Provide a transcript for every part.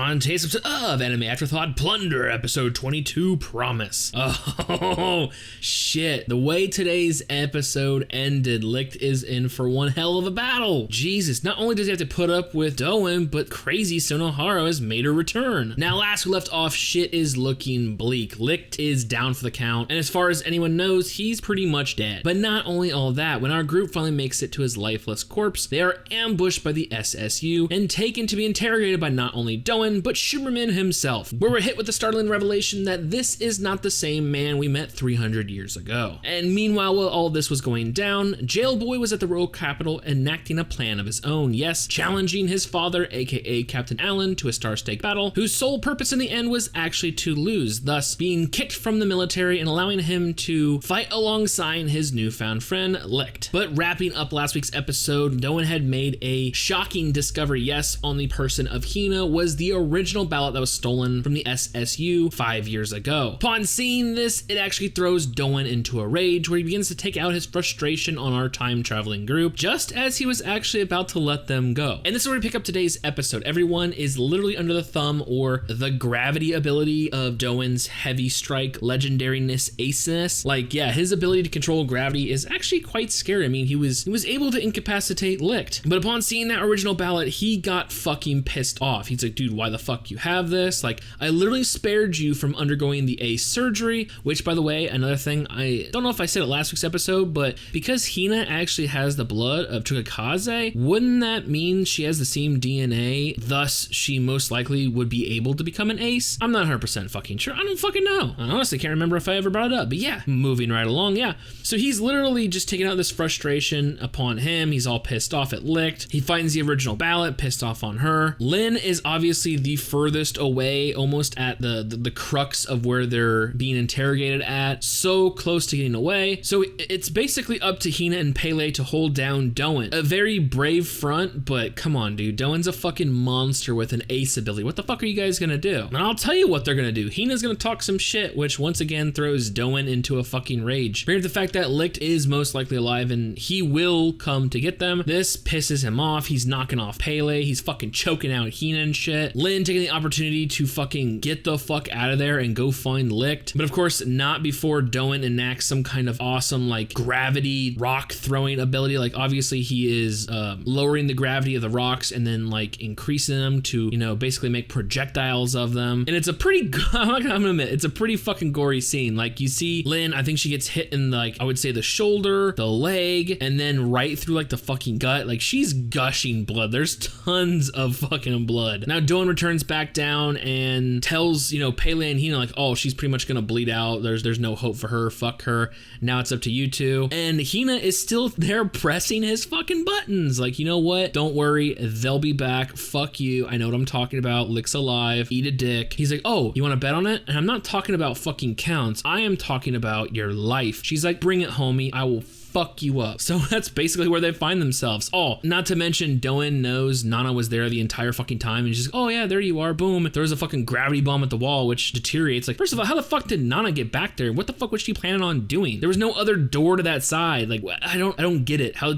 on today's episode of Anime Afterthought Plunderer, episode 22, Promise. Oh, shit. The way today's episode ended, Licht is in for one hell of a battle. Jesus, not only does he have to put up with Doan, but crazy Sonohara has made her return. Now, last we left off, shit is looking bleak. Licht is down for the count, and as far as anyone knows, he's pretty much dead. But not only all that, when our group finally makes it to his lifeless corpse, they are ambushed by the SSU and taken to be interrogated by not only Doan, but Schuberman himself, where we're hit with the startling revelation that this is not the same man we met 300 years ago. And meanwhile, while all this was going down, Jailboy was at the royal capital enacting a plan of his own, yes, challenging his father, aka Captain Allen, to a star-stake battle, whose sole purpose in the end was actually to lose, thus being kicked from the military and allowing him to fight alongside his newfound friend, Licht. But wrapping up last week's episode, Doan had made a shocking discovery, yes, on the person of Hina was the original ballot that was stolen from the SSU 5 years ago. Upon seeing this, it actually throws Doan into a rage where he begins to take out his frustration on our time-traveling group, just as he was actually about to let them go. And this is where we pick up today's episode. Everyone is literally under the thumb or the gravity ability of Doan's heavy strike legendariness aceness. Like, yeah, his ability to control gravity is actually quite scary. I mean, he was able to incapacitate Licht. But upon seeing that original ballot, he got fucking pissed off. He's like, dude, why the fuck you have this? Like, I literally spared you from undergoing the ace surgery, which, by the way, another thing, I don't know if I said it last week's episode, but because Hina actually has the blood of Tsukakaze, wouldn't that mean she has the same DNA, thus she most likely would be able to become an ace? I'm not 100% fucking sure. I don't fucking know. I honestly can't remember if I ever brought it up, but yeah, moving right along, yeah. So he's literally just taking out this frustration upon him. He's all pissed off at Licht. He finds the original ballot, pissed off on her. Lin is obviously the furthest away, almost at the crux of where they're being interrogated at, so close to getting away. So it's basically up to Hina and Pele to hold down Doan. A very brave front, but come on, dude. Doan's a fucking monster with an ace ability. What the fuck are you guys gonna do? And I'll tell you what they're gonna do. Hina's gonna talk some shit, which once again throws Doan into a fucking rage. Bring up the fact that Licht is most likely alive and he will come to get them. This pisses him off. He's knocking off Pele. He's fucking choking out Hina and shit. Lin taking the opportunity to fucking get the fuck out of there and go find Licht. But of course, not before Doan enacts some kind of awesome like gravity rock throwing ability. Like obviously he is lowering the gravity of the rocks and then like increasing them to, you know, basically make projectiles of them. And it's a pretty, I'm gonna admit, it's a pretty fucking gory scene. Like you see Lin, I think she gets hit in like, I would say the shoulder, the leg, and then right through like the fucking gut. Like she's gushing blood. There's tons of fucking blood. Now Doan returns back down and tells, you know, Pele and Hina like, oh, she's pretty much gonna bleed out. There's no hope for her. Fuck her. Now it's up to you two. And Hina is still there pressing his fucking buttons. Like, you know what? Don't worry. They'll be back. Fuck you. I know what I'm talking about. Lick's alive. Eat a dick. He's like, oh, you want to bet on it? And I'm not talking about fucking counts. I am talking about your life. She's like, bring it, homie. I will fuck you up. So that's basically where they find themselves. Oh, not to mention Doan knows Nana was there the entire fucking time and she's like, oh yeah, there you are, boom. There was a fucking gravity bomb at the wall which deteriorates. Like, first of all, how the fuck did Nana get back there? What the fuck was she planning on doing? There was no other door to that side. Like, I don't get it. How,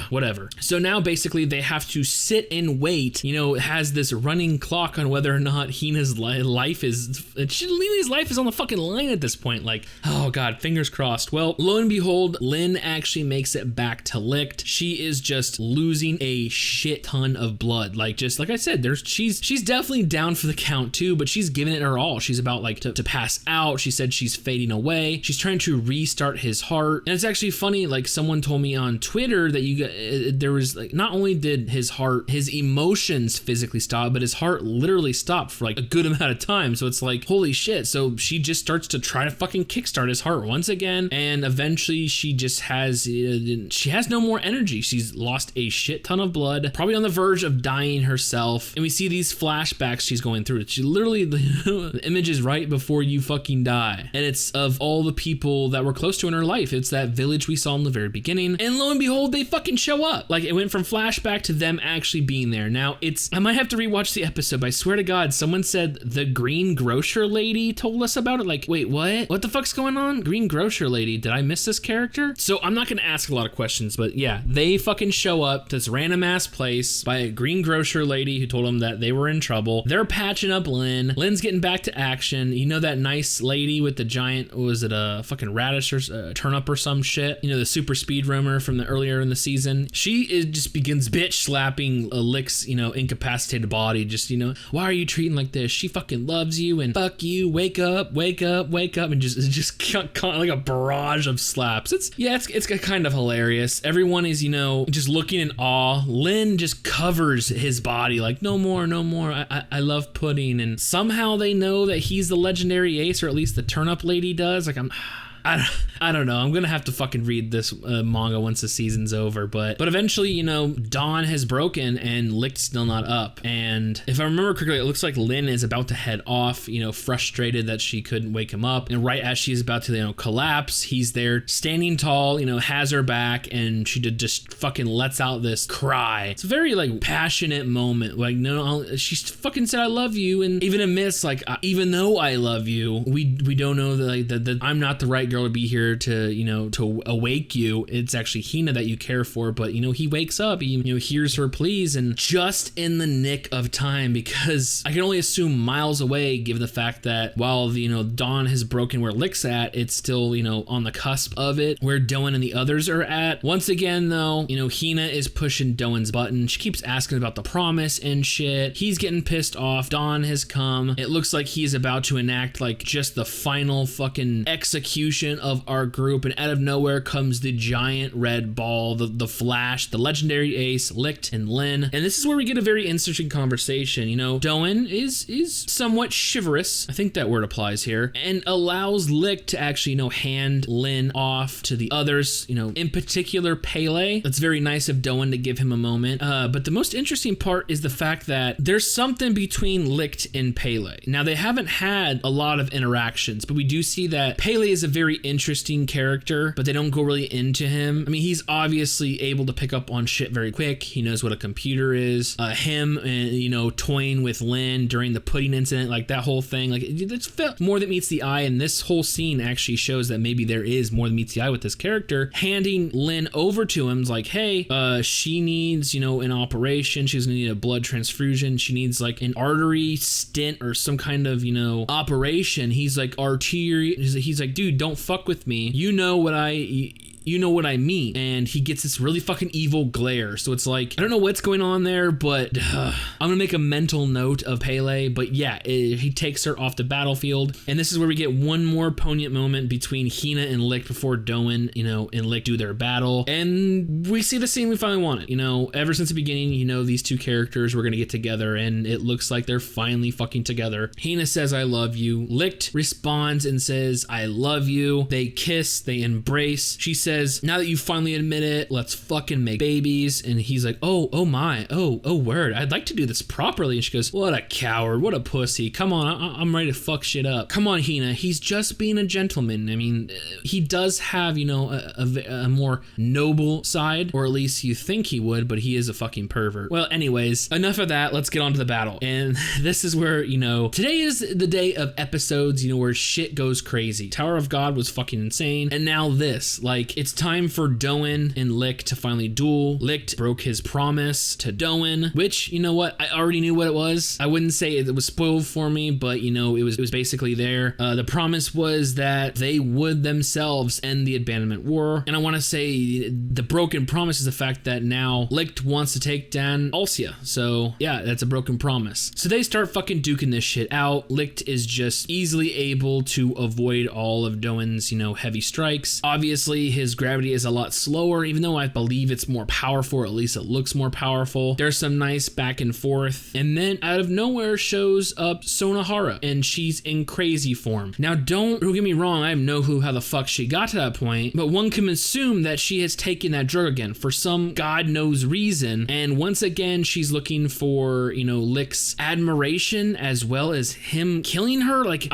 whatever. So now basically they have to sit and wait. You know, it has this running clock on whether or not Hina's life is, Lina's life is on the fucking line at this point. Like, oh god, fingers crossed. Well, lo and behold, Lin actually makes it back to Licht. She is just losing a shit ton of blood. Like, just like I said, she's definitely down for the count too, but she's giving it her all. She's about like to pass out. She said she's fading away. She's trying to restart his heart. And it's actually funny, like someone told me on Twitter that there was like, not only did his emotions physically stop, but his heart literally stopped for like a good amount of time. So it's like, holy shit. So she just starts to try to fucking kickstart his heart once again. And eventually she just has no more energy. She's lost a shit ton of blood, probably on the verge of dying herself. And we see these flashbacks she's going through. She literally, the image is right before you fucking die. And it's of all the people that were close to in her life. It's that village we saw in the very beginning. And lo and behold, they fucking show up. Like, it went from flashback to them actually being there. Now, I might have to rewatch the episode, but I swear to God, someone said the green grocer lady told us about it. Like, wait, what? What the fuck's going on? Green grocer lady. Did I miss this character? So I'm not gonna ask a lot of questions, but yeah, they fucking show up to this random ass place by a green grocer lady who told them that they were in trouble. They're patching up Lynn. Lynn's getting back to action. You know that nice lady with the giant, was it a fucking radish or a turnip or some shit? You know, the super speed roamer from the earlier in the season. Just begins bitch slapping Licht's, incapacitated body. Just, why are you treating like this? She fucking loves you and fuck you. Wake up, wake up, wake up. And just like a barrage of slaps. It's kind of hilarious. Everyone is, just looking in awe. Lynn just covers his body like, no more, no more. I love pudding. And somehow they know that he's the legendary ace, or at least the turnip lady does. Like, I don't know. I'm gonna have to fucking read this manga once the season's over, but eventually, dawn has broken and Licht's still not up. And if I remember correctly, it looks like Lynn is about to head off, frustrated that she couldn't wake him up. And right as she's about to, collapse, he's there standing tall, has her back, and she just fucking lets out this cry. It's a very like passionate moment. Like, no, she fucking said I love you, and even admits like, even though I love you, we don't know that I'm not the right girl to be here to awake you. It's actually Hina that you care for, but he wakes up, he hears her pleas, and just in the nick of time, because I can only assume miles away, given the fact that while dawn has broken where Licht's at, it's still on the cusp of it where Doan and the others are at. Once again though, Hina is pushing Doan's button. She keeps asking about the promise and shit. He's getting pissed off. Dawn has come. It looks like he's about to enact like just the final fucking execution of our group, and out of nowhere comes the giant red ball, the Flash, the legendary ace, Licht, and Lynn. And this is where we get a very interesting conversation. Doan is somewhat chivalrous, I think that word applies here, and allows Licht to actually hand Lynn off to the others, in particular Pele. That's very nice of Doan to give him a moment. But the most interesting part is the fact that there's something between Licht and Pele. Now, they haven't had a lot of interactions, but we do see that Pele is a very interesting character, but they don't go really into him. I mean, he's obviously able to pick up on shit very quick. He knows what a computer is. Him and, toying with Lynn during the pudding incident, like that whole thing, like it's more than meets the eye, and this whole scene actually shows that maybe there is more than meets the eye with this character. Handing Lynn over to him is like, hey, she needs, an operation. She's gonna need a blood transfusion. She needs like an artery stent or some kind of, operation. He's like, artery. He's like, dude, don't fuck with me. You know what I mean. And he gets this really fucking evil glare. So it's like, I don't know what's going on there, but I'm gonna make a mental note of Pele. But yeah, he takes her off the battlefield. And this is where we get one more poignant moment between Hina and Licht before Doan, and Licht do their battle. And we see the scene we finally wanted. Ever since the beginning, these two characters were gonna get together, and it looks like they're finally fucking together. Hina says, I love you. Licht responds and says, I love you. They kiss, they embrace. She says, now that you finally admit it, let's fucking make babies. And he's like, oh my, word, I'd like to do this properly. And she goes, what a coward, what a pussy. Come on, I'm ready to fuck shit up. Come on, Hina, he's just being a gentleman. I mean, he does have, a more noble side, or at least you think he would, but he is a fucking pervert. Well, anyways, enough of that. Let's get on to the battle. And this is where, today is the day of episodes, where shit goes crazy. Tower of God was fucking insane. And now this, like, it's time for Doan and Licht to finally duel. Licht broke his promise to Doan, which, you know what? I already knew what it was. I wouldn't say it was spoiled for me, but, it was basically there. The promise was that they would themselves end the abandonment war. And I want to say the broken promise is the fact that now Licht wants to take down Alcia. So yeah, that's a broken promise. So they start fucking duking this shit out. Licht is just easily able to avoid all of Doan's, heavy strikes. Obviously, his gravity is a lot slower, even though I believe it's more powerful, or at least it looks more powerful. There's some nice back and forth. And then out of nowhere shows up Sonohara, and she's in crazy form. Now, don't get me wrong, I have no clue how the fuck she got to that point, but one can assume that she has taken that drug again for some god knows reason. And once again, she's looking for, Licht's admiration as well as him killing her. Like,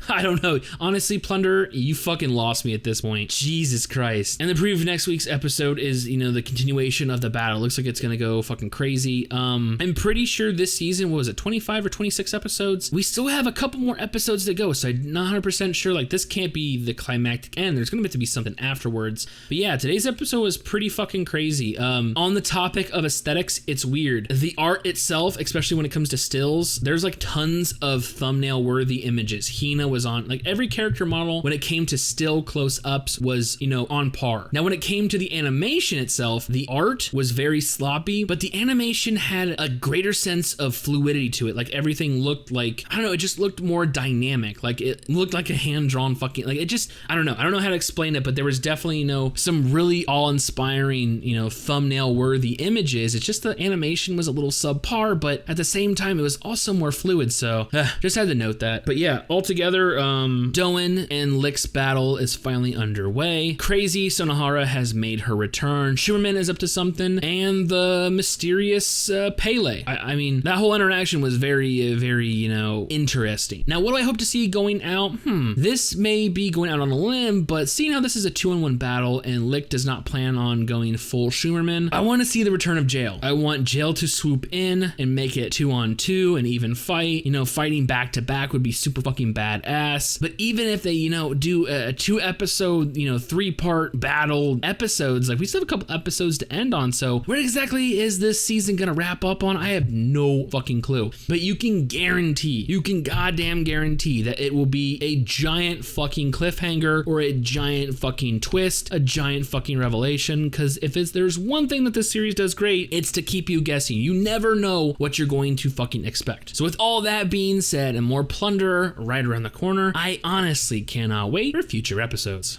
I don't know. Honestly, Plunderer, you fucking lost me at this point. Jesus Christ. And the preview of next week's episode is, the continuation of the battle. Looks like it's gonna go fucking crazy. I'm pretty sure this season, what was it, 25 or 26 episodes? We still have a couple more episodes to go, so I'm not 100% sure. Like, this can't be the climactic end. There's gonna have to be something afterwards. But yeah, today's episode was pretty fucking crazy. On the topic of aesthetics, it's weird. The art itself, especially when it comes to stills, there's like tons of thumbnail worthy images. Hina was on, like, every character model when it came to still close-ups was, on par. Now, when it came to the animation itself, the art was very sloppy, but the animation had a greater sense of fluidity to it. Like, everything looked like, I don't know, it just looked more dynamic. Like, it looked like a hand-drawn fucking, like, it just, I don't know how to explain it, but there was definitely, some really awe-inspiring, thumbnail-worthy images. It's just the animation was a little subpar, but at the same time, it was also more fluid, so just had to note that. But yeah, altogether, Doen and Licht's battle is finally underway. Crazy Sonohara has made her return. Schumerman is up to something, and the mysterious Pele. I mean, that whole interaction was very, very, interesting. Now, what do I hope to see going out? This may be going out on a limb, but seeing how this is a 2-on-1 battle and Licht does not plan on going full Schumerman, I want to see the return of Jail. I want Jail to swoop in and make it 2-on-2 and even fight. Fighting back to back would be super fucking badass. But even if they, do a 2-episode, 3-part battle episodes, like, we still have a couple episodes to end on. So where exactly is this season gonna wrap up on? I have no fucking clue. But you can goddamn guarantee that it will be a giant fucking cliffhanger or a giant fucking twist, a giant fucking revelation. Because if there's one thing that this series does great, it's to keep you guessing. You never know what you're going to fucking expect. So with all that being said and more Plunderer right around the corner, I honestly cannot wait for future episodes.